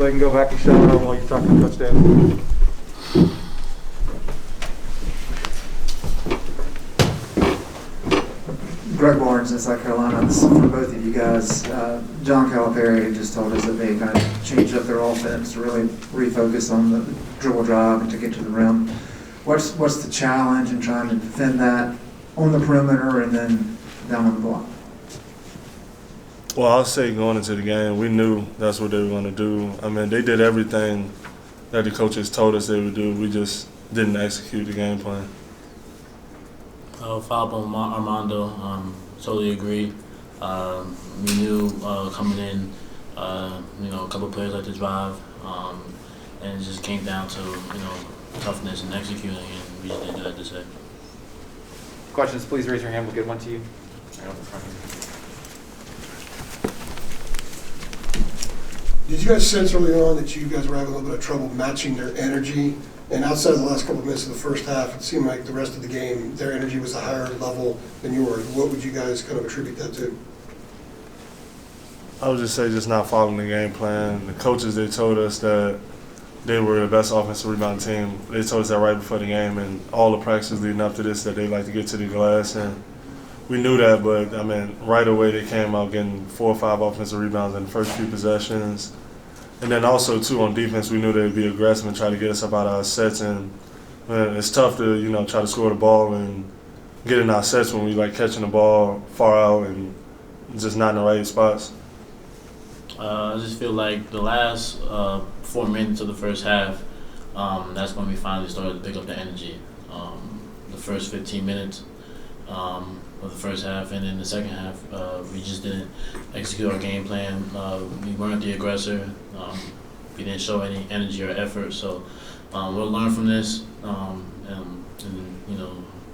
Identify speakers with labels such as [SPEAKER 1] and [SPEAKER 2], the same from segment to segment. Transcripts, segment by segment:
[SPEAKER 1] They can go back and shower while you're talking touchdown.
[SPEAKER 2] Greg Barnes in South Carolina. This is for both of you guys. John Calipari just told us that they kind of changed up their offense to really refocus on the dribble drive and to get to the rim. What's the challenge in trying to defend that on the perimeter and then down on the block?
[SPEAKER 3] Well, I'll say going into the game, we knew that's what they were going to do. I mean, they did everything that the coaches told us they would do. We just didn't execute the game plan.
[SPEAKER 4] Follow up on Armando, totally agree. We knew coming in, a couple of players like to drive, and it just came down to, toughness and executing, and we just didn't do that this day.
[SPEAKER 1] Questions, please raise your hand. We'll get one to you. Right up in front here.
[SPEAKER 5] Did you guys sense early on that you guys were having a little bit of trouble matching their energy? And outside of the last couple of minutes of the first half, it seemed like the rest of the game, their energy was a higher level than yours. What would you guys kind of attribute that to?
[SPEAKER 3] I would just say just not following the game plan. The coaches, they told us that they were the best offensive rebound team. They told us that right before the game, and all the practices leading up to this that they like to get to the glass. And we knew that, but, I mean, right away they came out getting 4 or 5 offensive rebounds in the first few possessions. And then also, too, on defense, we knew they'd be aggressive and try to get us up out of our sets. And it's tough to, try to score the ball and get in our sets when we like catching the ball far out and just not in the right spots.
[SPEAKER 4] I just feel like the last 4 minutes of the first half, that's when we finally started to pick up the energy. The first 15 minutes of the first half, and in the second half, we just didn't execute our game plan. We weren't the aggressor. We didn't show any energy or effort. So we'll learn from this,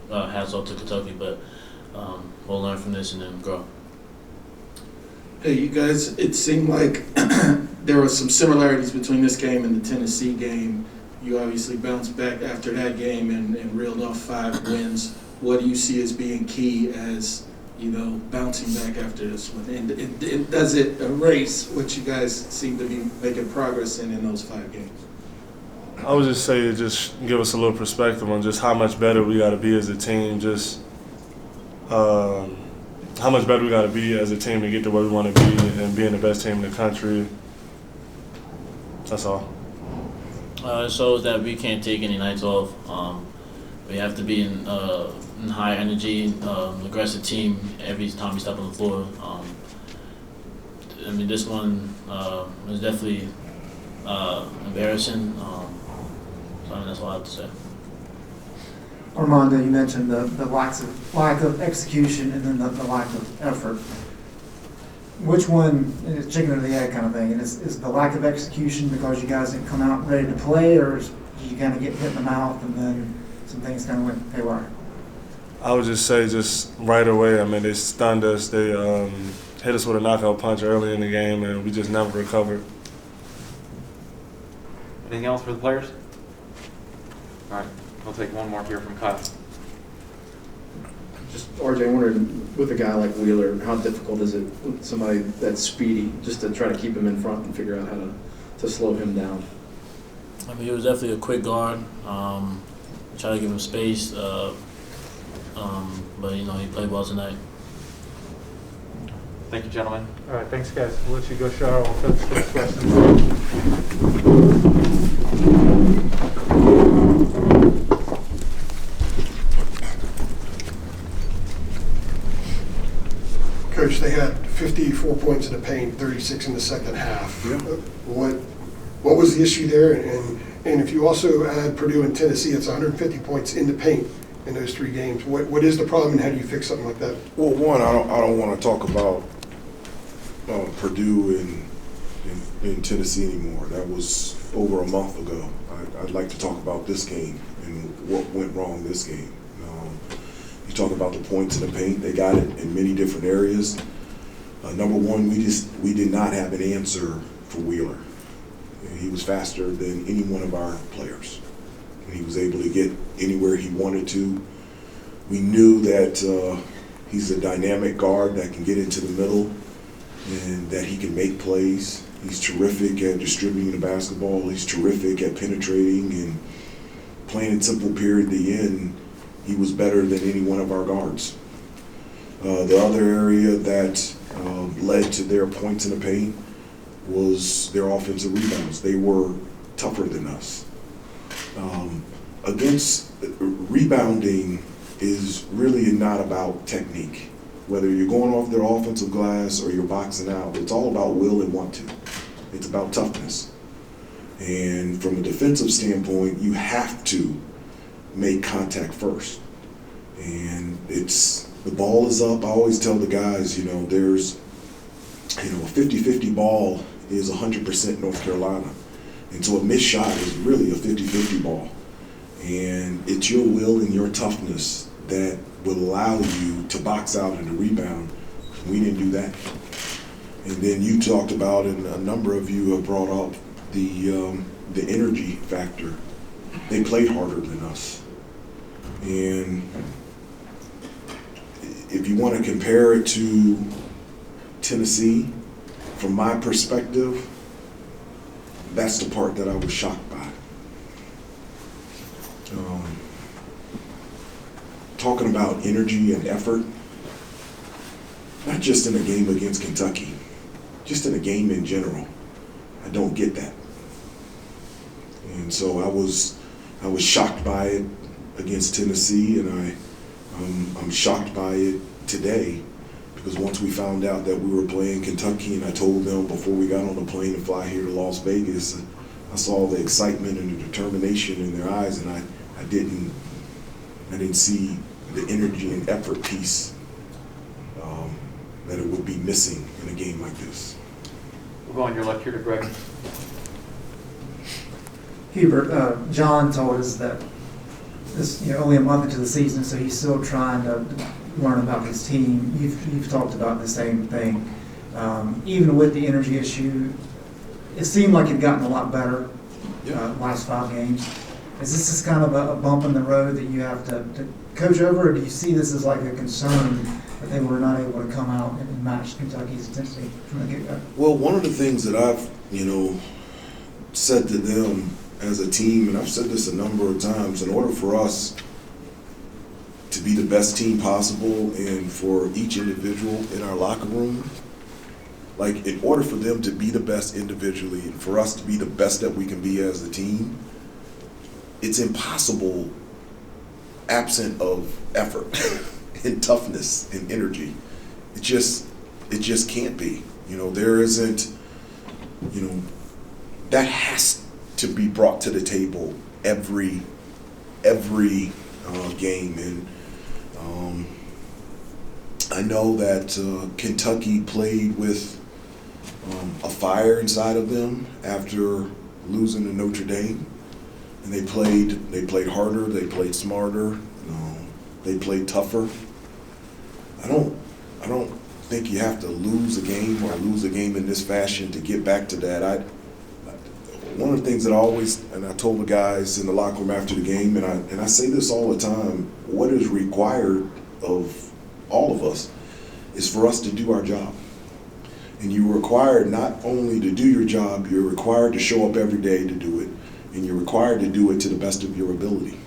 [SPEAKER 4] hats off to Kentucky, but we'll learn from this and then grow.
[SPEAKER 6] Hey, you guys, it seemed like there were some similarities between this game and the Tennessee game. You obviously bounced back after that game and reeled off 5 wins. What do you see as being key as, bouncing back after this one? And does it erase what you guys seem to be making progress in those 5 games?
[SPEAKER 3] I would just say just give us a little perspective on just how much better we got to be as a team, just how much better we got to be as a team to get to where we want to be and being the best team in the country. That's all.
[SPEAKER 4] It shows that we can't take any nights off. We have to be in high energy, aggressive team every time we step on the floor. This one was definitely embarrassing. That's all I have to say.
[SPEAKER 2] Armando, you mentioned the lack of execution and then the lack of effort. Which one is chicken or the egg kind of thing? And is the lack of execution because you guys didn't come out ready to play, or did you kind of get hit in the mouth and then some things kind of went haywire?
[SPEAKER 3] I would just say just right away, they stunned us. They hit us with a knockout punch early in the game, and we just never recovered.
[SPEAKER 1] Anything else for the players? All right, we'll take one more here from Kyle.
[SPEAKER 7] Just, RJ, I wondered, with a guy like Wheeler, how difficult is it with somebody that's speedy, just to try to keep him in front and figure out how to slow him down?
[SPEAKER 4] He was definitely a quick guard. Try to give him space, but he played well tonight.
[SPEAKER 1] Thank you, gentlemen.
[SPEAKER 8] All right, thanks, guys. We'll let you go shower. We'll finish this question.
[SPEAKER 5] Coach, they had 54 points in the paint, 36 in the second half.
[SPEAKER 9] Yeah.
[SPEAKER 5] What was the issue there? And if you also add Purdue and Tennessee, it's 150 points in the paint in those 3 games. What is the problem, and how do you fix something like that?
[SPEAKER 9] Well, one, I don't want to talk about Purdue and Tennessee anymore. That was over a month ago. I'd like to talk about this game and what went wrong this game. You talk about the points in the paint. They got it in many different areas. Number one, we did not have an answer for Wheeler. He was faster than any one of our players. He was able to get anywhere he wanted to. We knew that he's a dynamic guard that can get into the middle and that he can make plays. He's terrific at distributing the basketball. He's terrific at penetrating, and plain and simple, period, the end, he was better than any one of our guards. The other area that led to their points in the paint was their offensive rebounds. They were tougher than us. Rebounding is really not about technique. Whether you're going off their offensive glass or you're boxing out, it's all about will and want to. It's about toughness. And from a defensive standpoint, you have to make contact first. And the ball is up. I always tell the guys, there's, a 50-50 ball is 100% North Carolina. And so a missed shot is really a 50-50 ball. And it's your will and your toughness that will allow you to box out and to rebound. We didn't do that. And then you talked about, and a number of you have brought up, the energy factor. They played harder than us. And if you want to compare it to Tennessee, from my perspective, that's the part that I was shocked by. Talking about energy and effort, not just in a game against Kentucky, just in a game in general. I don't get that. And so I was shocked by it against Tennessee, and I'm shocked by it today, because once we found out that we were playing Kentucky, and I told them before we got on the plane to fly here to Las Vegas, I saw the excitement and the determination in their eyes, and I didn't see the energy and effort piece that it would be missing in a game like this.
[SPEAKER 1] We'll go on your left here to Greg.
[SPEAKER 2] Hubert, John told us that this, only a month into the season, so he's still trying to learn about his team. You've talked about the same thing. Even with the energy issue, it seemed like it had gotten a lot better last 5 games. Is this just kind of a bump in the road that you have to coach over, or do you see this as like a concern that they were not able to come out and match Kentucky's intensity from the get-go?
[SPEAKER 9] Well, one of the things that I've, said to them as a team, and I've said this a number of times, in order for us to be the best team possible and for each individual in our locker room, like in order for them to be the best individually and for us to be the best that we can be as a team, it's impossible absent of effort and toughness and energy. It just can't be. There isn't, that has to be brought to the table every game. And I know that Kentucky played with a fire inside of them after losing to Notre Dame, and they played harder, they played smarter, they played tougher. I don't think you have to lose a game or lose a game in this fashion to get back to that. One of the things that I always, and I told the guys in the locker room after the game, and I say this all the time, what is required of all of us is for us to do our job. And you're required not only to do your job, you're required to show up every day to do it, and you're required to do it to the best of your ability.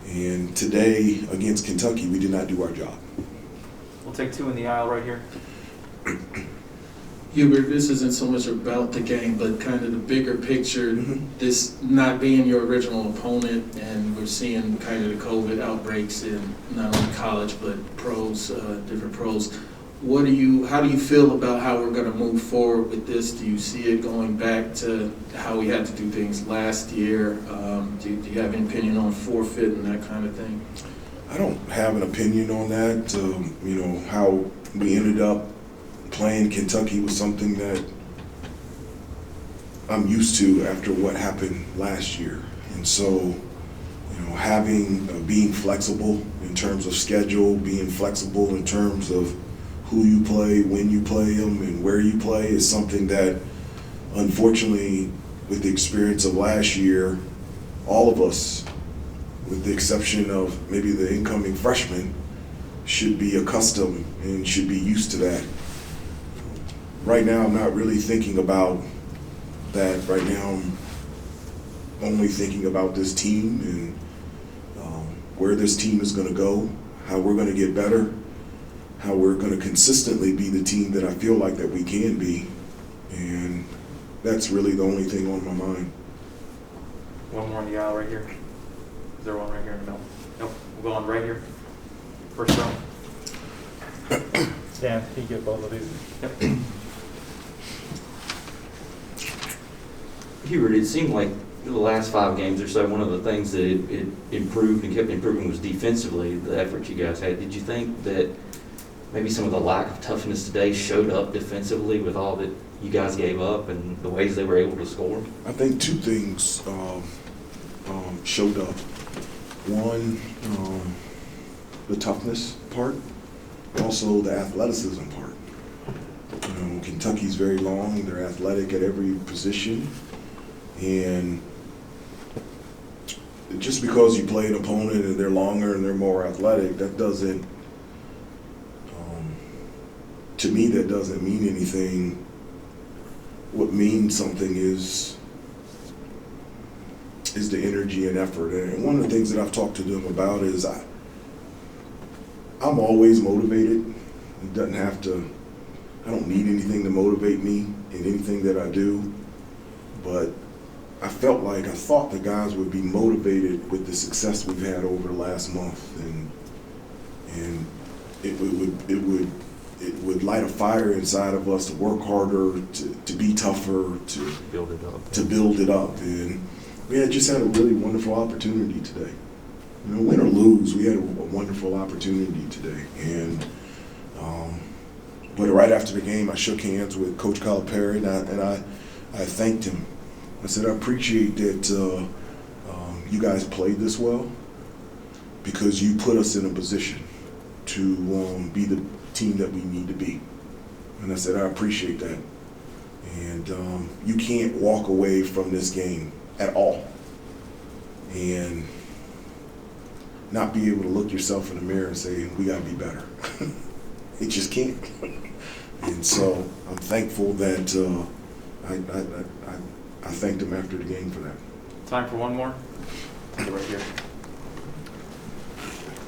[SPEAKER 9] And today, against Kentucky, we did not do our job.
[SPEAKER 1] We'll take 2 in the aisle right here.
[SPEAKER 6] Hubert, this isn't so much about the game, but kind of the bigger picture, this not being your original opponent, and we're seeing kind of the COVID outbreaks in not only college, but pros, different pros. How do you feel about how we're going to move forward with this? Do you see it going back to how we had to do things last year? Do you have an opinion on forfeit and that kind of thing?
[SPEAKER 9] I don't have an opinion on that. How we ended up playing Kentucky was something that I'm used to after what happened last year. And so, being flexible in terms of schedule, being flexible in terms of who you play, when you play them, and where you play is something that, unfortunately, with the experience of last year, all of us, with the exception of maybe the incoming freshmen, should be accustomed and should be used to that. right now I'm not really thinking about that. Right now I'm only thinking about this team and where this team is going to go, how we're going to get better, how we're going to consistently be the team that I feel like that we can be, and that's really the only thing on my mind.
[SPEAKER 1] One more in the aisle right here. Is there one right here? No. Nope. We'll go on right here. First row.
[SPEAKER 8] Dan, you get both of these.
[SPEAKER 1] Yep.
[SPEAKER 10] Hubert, it seemed like the last 5 games or so, one of the things that it improved and kept improving was defensively, the effort you guys had. Did you think that maybe some of the lack of toughness today showed up defensively with all that you guys gave up and the ways they were able to score?
[SPEAKER 9] I think 2 things showed up. One, the toughness part, also the athleticism part. Kentucky's very long, they're athletic at every position, and just because you play an opponent and they're longer and they're more athletic, that doesn't, to me, that doesn't mean anything. What means something is the energy and effort. And one of the things that I've talked to them about is I'm always motivated. It doesn't have to, I don't need anything to motivate me in anything that I do. But I thought the guys would be motivated with the success we've had over the last month, and it would light a fire inside of us to work harder, to be tougher, to
[SPEAKER 10] Build it up.
[SPEAKER 9] And we just had a really wonderful opportunity today. Win or lose, we had a wonderful opportunity today. And but right after the game, I shook hands with Coach Calipari, and I thanked him. I said, I appreciate that you guys played this well, because you put us in a position to be the team that we need to be. And I said, I appreciate that. And you can't walk away from this game at all and not be able to look yourself in the mirror and say, we got to be better. It just can't. And so I'm thankful that I thanked him after the game for that.
[SPEAKER 1] Time for one more. Take it right here.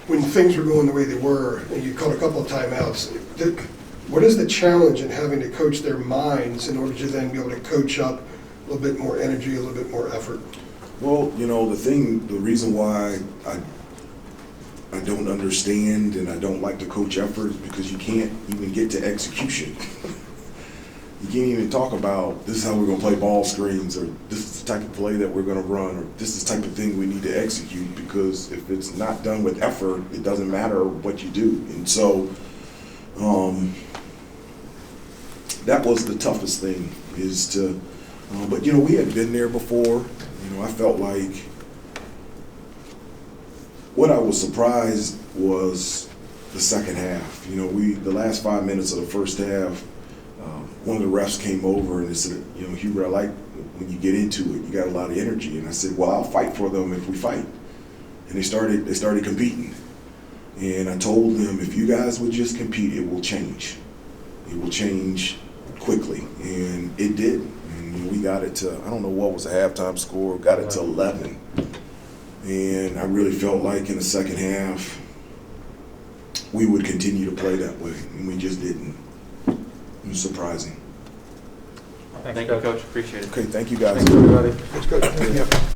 [SPEAKER 5] When things were going the way they were, and you called a couple of timeouts, what is the challenge in having to coach their minds in order to then be able to coach up a little bit more energy, a little bit more effort?
[SPEAKER 9] Well, the reason why I don't understand and I don't like to coach effort is because you can't even get to execution. You can't even talk about this is how we're going to play ball screens, or this is the type of play that we're going to run, or this is the type of thing we need to execute, because if it's not done with effort, it doesn't matter what you do. And so that was the toughest thing, is to, but we had been there before. I felt like what I was surprised was the second half. The last 5 minutes of the first half, one of the refs came over and they said, Hubert, I like when you get into it, you got a lot of energy. And I said, well, I'll fight for them if we fight. And they started competing. And I told them, if you guys would just compete, it will change. It will change quickly. And it did. And we got it to, I don't know what was the halftime score, got it to 11. And I really felt like in the second half, we would continue to play that way. And we just didn't. It was surprising.
[SPEAKER 1] Thank you, Coach. Appreciate it.
[SPEAKER 9] Okay, thank you guys.
[SPEAKER 8] Thanks, everybody.
[SPEAKER 5] That's good. Yeah.